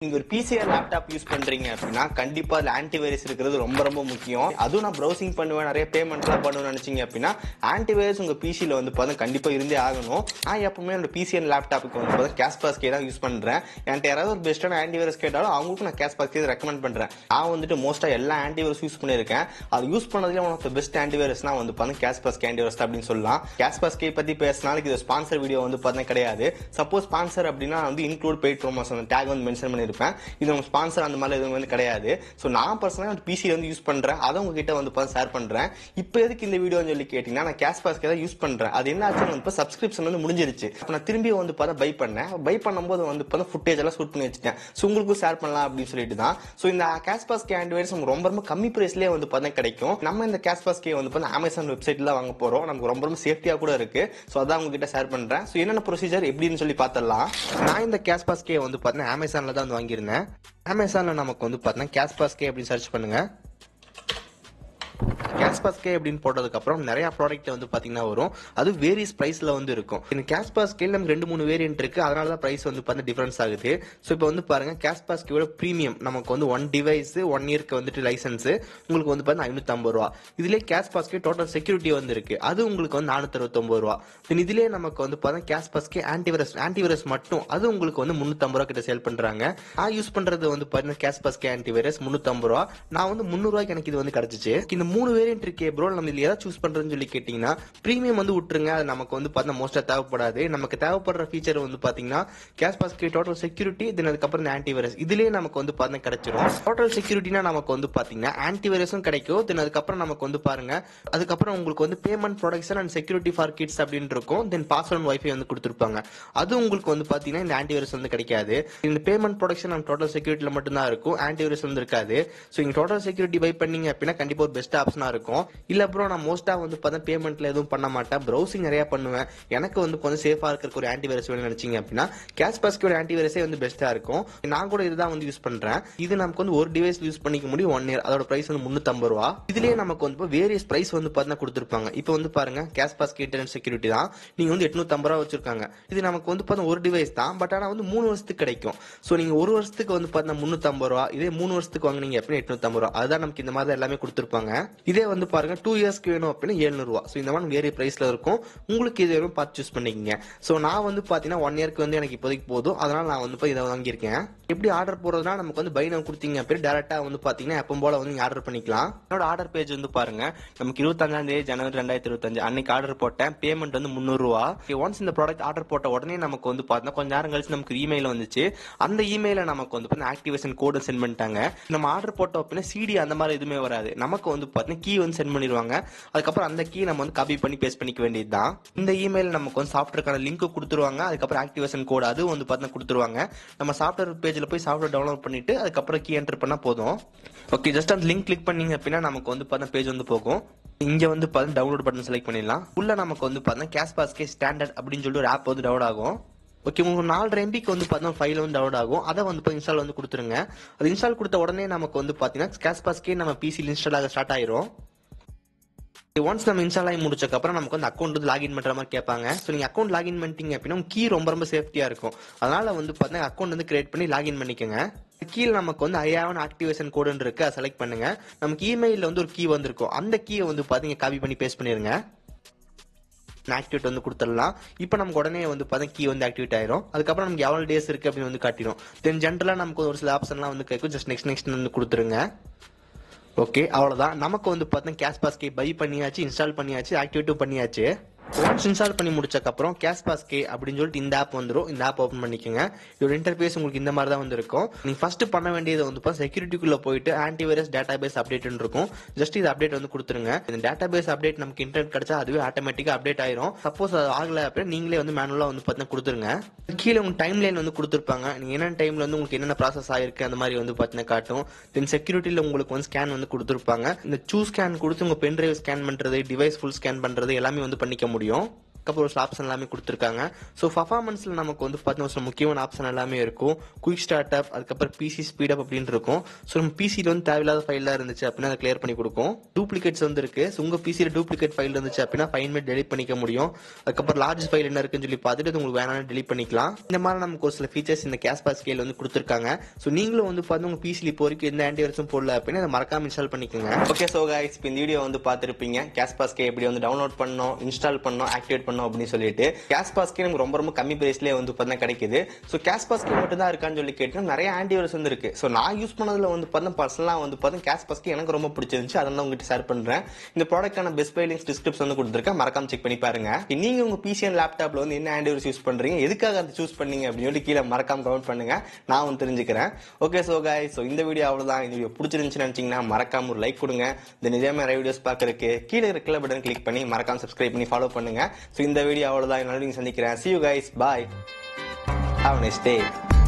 நீங்க ஒரு PC laptop use பண்றீங்க அப்படின்னா கண்டிப்பா அதுல ஆன்டிவைரஸ் இருக்கிறது ரொம்ப ரொம்ப முக்கியம். அதுவும் நான் ப்ரௌசிங் பண்ணுவேன், நிறைய பேமெண்ட்லாம் பண்ணுவேன்னு நினைச்சீங்க அப்படின்னா ஆன்டிவைரஸ் உங்க பிசில வந்து பார்த்தா கண்டிப்பா இருந்தே ஆகணும். நான் எப்பவுமே என்னோட பிசி அண்ட் லேப்டாப்புக்கு வந்து பார்த்தா காஸ்பர்ஸ்கே தான் யூஸ் பண்றேன். என்கிட்ட யாராவது ஒரு பெஸ்ட்டான ஆன்டிவைரஸ் கேட்டாலும் அவங்களுக்கு நான் காஸ்பர்ஸ்கே ரெக்கமெண்ட் பண்றேன். நான் வந்துட்டு மோஸ்டா எல்லா ஆன்டிவைரஸ் யூஸ் பண்ணிருக்கேன். அது யூஸ் பண்ணதுல ஒன் ஆஃப் த பெஸ்ட் ஆன்டிவைரஸ்னா வந்து பார்த்தா காஸ்பர்ஸ்கே ஆன்டிவைரஸ் அப்படின்னு சொல்லலாம். காஸ்பர்ஸ்கே பத்தி பேசினாலும் இது ஸ்பான்சர் வீடியோ வந்து பார்த்தா கிடையாது. சப்போஸ் ஸ்பான்சர் அப்படின்னா வந்து இன்க்ளூட் பெய்ட் ப்ரோமோஷன் டேக் வந்து மென்ஷன் பண்ணி இது உங்க ஸ்பான்சர் அந்த மாதிரி எதுவும் வந்து கிடையாது. சோ நான் பர்சனலா பிசி வந்து யூஸ் பண்றேன், அதை உங்ககிட்ட வந்து ஷேர் பண்றேன். இப்போ எதுக்கு இந்த வீடியோ சொல்லி கேட்டீங்கன்னா, நான் காஸ்பர்ஸ்கே தான் யூஸ் பண்றேன். அது என்ன ஆச்சுன்னு வந்து சப்ஸ்கிரிப்ஷன் வந்து முடிஞ்சிருச்சு. அப்ப நான் திரும்பி வந்து பை பண்ணேன். பை பண்ணும்போது வந்து ஃபுட்டேஜ் எல்லாம் ஷூட் பண்ணி வச்சுட்டேன். சோ உங்களுக்கும் ஷேர் பண்ணலாம் அப்படின்னு சொல்லிட்டு தான். சோ இந்த காஸ்பர்ஸ்கே ஆன்டிவைரஸ் ரொம்ப ரொம்ப கம்மி பிரைஸ்லயே வந்து கிடைக்கும். நம்ம இந்த காஸ்பர்ஸ்கே வந்து அமேசான் வெப்சைட்ல வாங்க போறோம். நமக்கு ரொம்ப ரொம்ப சேஃப்டியா கூட இருக்கு. சோ அதான் உங்ககிட்ட ஷேர் பண்றேன். சோ என்னென்ன ப்ரொசீஜர் எப்படின்னு சொல்லி பார்த்தலாம். நான் இந்த காஸ்பர்ஸ்கே வந்து அமேசான்ல தான் வந்து வாங்கியிருந்தேன். அமேசான்ல நமக்கு வந்து பார்த்தீங்கன்னா காஸ்பர்ஸ்கே அப்படின்னு சர்ச் பண்ணுங்க. காஸ்பர்ஸ்கே அப்படின்னு போட்டதுக்கு அப்புறம் நிறைய ப்ராடக்ட் வந்து பாத்தீங்கன்னா வரும். அது வேரியஸ் பிரைஸ்ல வந்து இருக்கும். இந்த காஸ்பர்ஸ்கேல நமக்கு 2-3 வேரியன்ட் இருக்கு. அதனால தான் பிரைஸ் வந்து பார்த்தா டிஃபரன்ஸ் ஆகுது. சோ இப்போ வந்து பாருங்க, காஸ்பர்ஸ்கேவோட பிரீமியம் நமக்கு வந்து 1 டிவைஸ் 1 இயர்க்கு வந்துட்டு லைசன்ஸ் உங்களுக்கு வந்து பார்த்தா 550 ரூபா. இதுலயே காஸ்பர்ஸ்கே டோட்டல் செக்யூரிட்டி வந்து இருக்கு. அது உங்களுக்கு வந்து 469 ரூபா. இதுலயே நமக்கு வந்து பார்த்தா காஸ்பர்ஸ்கே ஆன்டிவைரஸ் மட்டும் அது உங்களுக்கு வந்து 350 ரூபா கிட்ட சேல் பண்றாங்க. நான் யூஸ் பண்றது வந்து பாத்தீங்கன்னா காஸ்பர்ஸ்கே ஆன்டிவைரஸ் 350 ரூபா. நான் வந்து 300 ரூபாய்க்கு எனக்கு இது வந்து கிடைச்சிச்சு. இந்த 3 வேரியன்ட் இருக்கே ப்ரோ, நம்ம இதுல ஏதாவது சூஸ் பண்றதுன்னு சொல்லி கேட்டீங்கன்னா பிரீமியம் வந்து விட்டுருங்க. அது நமக்கு வந்து பார்த்தா மோஸ்டா தேவைப்படாது. நமக்கு தேவைப்படுற ஃபீச்சர் வந்து பாத்தீங்கன்னா காஸ்பர்ஸ்கே டோட்டல் செக்யூரிட்டி, தென் அதுக்கப்புறம் இந்த ஆன்டிவைரஸ் இதுலயே நமக்கு வந்து பார்த்தா கிடைச்சிரும். டோட்டல் செக்யூரிட்டினா நமக்கு வந்து பாத்தீங்கன்னா ஆன்டிவைரஸும் கிடைக்கும். தென் அதுக்கப்புறம் நமக்கு வந்து பாருங்க, அதுக்கப்புறம் உங்களுக்கு வந்து payment protection and security for kids அப்படின்னு இருக்கும். தென் பாஸ்வேர்ட் வைஃபை வந்து கொடுத்துருப்பாங்க. அது உங்களுக்கு வந்து பாத்தீங்கன்னா இந்த ஆன்டிவைரஸ் வந்து கிடைக்காது. இந்த பேமெண்ட் ப்ரொடெக்ஷன் அண்ட் டோட்டல் செக்யூரிட்டில மட்டும் தான் இருக்கும். ஆன்டிவைரஸ் வந்து இருக்காது. சோ நீங்க டோட்டல் செக்யூரிட்டி பை பண்ணீங்க அப்படின்னா கண்டிப்பா ஒரு பெஸ்ட் ஆப்ஷனா இருக்கும். இல்ல ப்ரோ, நான் மோஸ்டா வந்து பார்த்தா பேமெண்ட்ல எதுவும் பண்ண மாட்டேன், ப்ரௌசிங் நிறைய பண்ணுவேன், எனக்கு வந்து கொஞ்சம் சேஃபா இருக்கிற ஒரு ஆன்டிவைரஸ் வேணும்னு நினைச்சீங்க அப்படின்னா காஸ்பர்ஸ்கே ஆன்டிவைரஸே வந்து பெஸ்டா இருக்கும். நான் கூட இதுதான் வந்து யூஸ் பண்றேன். இது நமக்கு வந்து ஒரு டிவைஸ் யூஸ் பண்ணிக்க முடியும் 1 இயர். அதோட பிரைஸ் வந்து 350 ரூபா. இதுலயே நமக்கு வந்து வேரியஸ் பிரைஸ் வந்து பார்த்தா கொடுத்துருப்பாங்க. இப்போ வந்து பாருங்க, காஸ்பர்ஸ்கே இன்டர்நெட் செக்யூரிட்டி தான் நீங்க வந்து 850 ரூபா வச்சிருக்காங்க. இது நமக்கு வந்து பார்த்தா ஒரு டிவைஸ் தான், பட் ஆனா வந்து 3 வருஷத்துக்கு கிடைக்கும். சோ நீங்க ஒரு வருஷத்துக்கு வந்து பார்த்தா 350 ரூபா, இதே 3 வருஷத்துக்கு வாங்குனீங்க அப்படின்னா 850 ரூபா. அதுதான் நமக்கு இந்த மாதிரி எல்லாமே கொடுத்துருப்பாங்க. இதே வந்து பாருங்க 2 இயர்ஸ்க்கு வேணும் அப்படின்னா 700 ரூபா. சோ இந்த மாதிரி வேரிய பிரைஸ்ல இருக்கும். உங்களுக்கு இது வேணும் பார்த்து சூஸ் பண்ணிக்கங்க. சோ நான் வந்து பாத்தீங்கன்னா 1 இயர்க்கு வந்து எனக்கு இப்போதைக்கு போதும். அதனால நான் வந்து இதை வாங்கியிருக்கேன். எப்படி ஆர்டர் போறதுனா, நமக்கு வந்து பை நவ் கொடுத்தீங்க அப்படின்னா டைரக்டா வந்து பாத்தீங்கன்னா எப்பவும் போல வந்து ஆர்டர் பண்ணிக்கலாம். என்னோட ஆர்டர் பேஜ் வந்து பாருங்க, நமக்கு 25ஆம் தேதி ஜனவரி 2025 அன்னைக்கு ஆர்டர் போட்டேன். பேமெண்ட் வந்து 300 ரூபா. ஒன்ஸ் இந்த ப்ராடக்ட் ஆர்டர் போட்ட உடனே நமக்கு வந்து பாத்தீங்கன்னா கொஞ்ச நேரம் கழிச்சு நமக்கு இமெயில் வந்துச்சு. அந்த இமெயில நமக்கு வந்து ஆக்டிவேஷன் கோட் சென்ட் பண்ணிட்டாங்க. நம்ம ஆர்டர் போட்டோம் அப்படின்னா சிடி அந்த மாதிரி எதுவுமே வராது. நமக்கு வந்து பாத்தீங்கன்னா கீ வந்து சென்ட் பண்ணிடுவாங்க. அதுக்கப்புறம் அந்த கீ நம்ம வந்து காப்பி பண்ணி பேஸ்ட் பண்ணிக்க வேண்டியதுதான். இந்த இமெயில் நமக்கு வந்து சாஃப்ட்வேர்க்கான லிங்க் கொடுத்துருவாங்க. அதுக்கப்புறம் ஆக்டிவேஷன் கோட் அது வந்து பாத்தீங்கன்னா கொடுத்துருவாங்க. நம்ம சாஃப்ட்வேர் பேஜ்ல போய் சாஃப்ட்வேர் டவுன்லோட் பண்ணிட்டு அதுக்கப்புறம் கீ என்டர் பண்ணா போதும். ஓகே, ஜஸ்ட் அந்த லிங்க் கிளிக் பண்ணீங்க அப்படின்னா நமக்கு வந்து பாத்தீங்கன்னா பேஜ் வந்து போகும். இங்க வந்து பாத்தீங்கன்னா டவுன்லோட் பட்டன் செலக்ட் பண்ணிடலாம். உள்ள நமக்கு வந்து பாத்தீங்கன்னா காஸ்பர்ஸ்கே ஸ்டாண்டர்ட் அப்படின்னு சொல்லிட்டு ஒரு ஆப் வந்து டவுன்லோட் ஆகும். ஓகே, உங்களுக்கு 4.5 MB வந்து பாத்தீங்கன்னா ஃபைல் வந்து டவுன்லோட் ஆகும். அதை வந்து இன்ஸ்டால் வந்து கொடுத்துருங்க. அது இன்ஸ்டால் கொடுத்த உடனே நமக்கு வந்து பாத்தீங்கன்னா காஸ்பர்ஸ்கே நம்ம பிசில இன்ஸ்டால் ஆக ஸ்டார்ட் ஆயிரும். ஒன்ஸ் நம்ம இன்ஸ்டால் ஆகி முடிச்சதுக்கு அப்புறம் நமக்கு வந்து அக்கௌண்ட் வந்து லாகின் பண்ற மாதிரி கேட்பாங்க. சோ நீங்க அக்கௌண்ட் லாகின் பண்ணிட்டீங்க அப்படின்னா கீ ரொம்ப ரொம்ப சேஃப்டியா இருக்கும். அதனால வந்து பாத்தீங்கன்னா அக்கௌண்ட் வந்து கிரியேட் பண்ணி லாகின் பண்ணிக்கோங்க. கீழே நமக்கு வந்து ஐ ஹேவ் an ஆக்டிவேஷன் கோடுன்னு இருக்கு, அதை செலக்ட் பண்ணுங்க. நமக்கு இமெயில வந்து ஒரு கீ வந்திருக்கும். அந்த கீயை வந்து பாத்தீங்க காப்பி பண்ணி பேஸ்ட் பண்ணிருங்க. ஆக்டிவேட் வந்து கொடுத்துடலாம். இப்போ நமக்கு உடனே வந்து பாத்தீங்கன்னா கீ வந்து ஆக்டிவேட் ஆயிரும். அதுக்கப்புறம் நமக்கு எவ்வளவு டேஸ் இருக்கு அப்படின்னு வந்து காட்டிடும். தென் ஜென்ரலா நமக்கு ஒரு சில ஆப்ஷன்லாம் வந்து கேட்கும். ஜஸ்ட் நெக்ஸ்ட் வந்து கொடுத்துருங்க. ஓகே, அவ்வளவுதான். நமக்கு வந்து பாத்தீங்கன்னா காஸ்பர்ஸ்கே பை பண்ணியாச்சு, இன்ஸ்டால் பண்ணியாச்சு, ஆக்டிவேட்டும் பண்ணியாச்சு. ஒன்ஸ் இன்ஸ்டால் பண்ணி முடிச்சதுக்கு அப்புறம் காஸ்பர்ஸ்கே அப்படின்னு சொல்லிட்டு இந்த ஆப் வந்துடும். இந்த ஆப் ஓபன் பண்ணிக்கோங்க. இதோட இன்டர்ஃபேஸ் உங்களுக்கு இந்த மாதிரி தான் வந்து இருக்கும். நீங்க ஃபர்ஸ்ட் பண்ண வேண்டியது வந்து செக்யூரிட்டிக்குள்ள போயிட்டு ஆன்டிவைரஸ் டேட்டாபேஸ் அப்டேட் இருக்கும். ஜஸ்ட் இது அப்டேட் வந்து கொடுத்துருங்க. இந்த டேட்டாபேஸ் அப்டேட் நமக்கு இன்டர்நெட் கிடைச்சா அதுவே ஆட்டோமேட்டிக்கா அப்டேட் ஆயிரும். சப்போஸ் அது ஆகல அப்படின்னா நீங்களே வந்து மேனுவலா வந்து பாத்தீங்கன்னா கொடுத்துருங்க. கீழே உங்க டைம் லைன் வந்து கொடுத்துருப்பாங்க. நீங்க என்னென்ன டைம்ல வந்து உங்களுக்கு என்னென்ன ப்ராசஸ் ஆயிருக்கு அந்த மாதிரி வந்து பாத்தீங்கன்னா காட்டும். தென் செக்யூரிட்டியில உங்களுக்கு வந்து ஸ்கேன் வந்து கொடுத்துருப்பாங்க. இந்த சூஸ் ஸ்கேன் கொடுத்து உங்க பென் டிரைவ் ஸ்கேன் பண்றது, டிவைஸ் ஃபுல் ஸ்கேன் பண்றது எல்லாமே வந்து பண்ணிக்க முடியும். அதுக்கப்புறம் ஒரு சில ஆப்ஷன் எல்லாமே கொடுத்துருக்காங்க. ஸோ பர்ஃபார்மன்ஸ்ல நமக்கு வந்து பார்த்தீங்கன்னா சில முக்கியமான ஆப்ஷன் எல்லாமே இருக்கும். குயிக் ஸ்டார்ட் அப், அதுக்கப்புறம் பிசி ஸ்பீட் அப் அப்படின்னு இருக்கும். ஸோ நம்ம பிசியில் வந்து தேவையில்லாத ஃபைலாக இருந்துச்சு அப்படின்னா அதை கிளியர் பண்ணி கொடுக்கும். டூப்ளிகேட்ஸ் வந்து இருக்கு. ஸோ உங்க பிசியில் டூப்ளிகேட் ஃபைல் இருந்துச்சு அப்படின்னா ஃபைன் மேட் டெலிட் பண்ணிக்க முடியும். அதுக்கப்புறம் லார்ஜ் ஃபைல் என்ன இருக்குன்னு சொல்லி பார்த்துட்டு உங்களுக்கு வேணாலும் டெலிட் பண்ணிக்கலாம். இந்த மாதிரி நமக்கு ஒரு சில ஃபீச்சர்ஸ் இந்த கேஸ்பா ஸ்கேல் வந்து கொடுத்துருக்காங்க. ஸோ நீங்களும் வந்து பார்த்து உங்க பிசியில் இப்போ வரைக்கும் எந்த ஆன்டிவைரஸும் போடல அப்படின்னா அதை மறக்காம இன்ஸ்டால் பண்ணிக்கோங்க. ஓகே, ஸோ கைஸ் இப்போ இந்த வீடியோ வந்து பார்த்துருப்பீங்க. கேஸ்பாஸ்கே எப்படி வந்து டவுன்லோட் பண்ணணும், இன்ஸ்டால் பண்ணணும், ஆக்டிவேட் பண்ணணும் அப்படின்னு சொல்லிட்டு. கேஸ்பாஸ்கே நமக்கு ரொம்ப ரொம்ப கம்மி பிரைஸ்லேயே வந்து பார்த்தீங்கன்னா கிடைக்குது. ஸோ கேஸ்பாஸ்கே மட்டும் தான் இருக்கான்னு சொல்லி கேட்டு நிறைய ஆன்டிவைரஸ் வந்து இருக்கு. ஸோ நான் யூஸ் பண்ணதுல வந்து பார்த்தா பர்சனலாக வந்து பார்த்தா கேஸ்பாஸ்கே எனக்கு ரொம்ப பிடிச்சிருந்துச்சு. அதை நான் உங்ககிட்ட ஷேர் பண்றேன். இந்த ப்ராடக்டான பெஸ்ட் பை லிங்க்ஸ் டிஸ்கிரிப்ஷன் வந்து கொடுத்துருக்கேன், மறக்காம செக் பண்ணி பாருங்க. நீங்க உங்க பிசி அண்ட் லேப்டாப்ல வந்து என்ன ஆன்டிவைரஸ் யூஸ் பண்றீங்க, எதுக்காக அதை சூஸ் பண்ணீங்க அப்படின்னு சொல்லி கீழே மறக்காம கமெண்ட் பண்ணுங்க, நான் வந்து தெரிஞ்சுக்கிறேன். ஓகே, ஸோ கைஸ் ஸோ இந்த வீடியோ அவ்வளவுதான். இந்த வீடியோ பிடிச்சிருந்துச்சுன்னு நினைச்சீங்கன்னா மறக்காம ஒரு லைக் கொடுங்க. இந்த இதே மாதிரி வீடியோஸ் பார்க்கறதுக்கு கீழே இருக்கிற பட்டன் கிளிக் பண்ணி மறக்காம சப்ஸ்கிரைப் பண்ணி ஃபாலோ பண்ணுங்க. ஸோ இந்த வீடியோ அவ்வளவுதான். நல்ல சந்திக்கிறேன். See you guys. Bye. Have a nice day.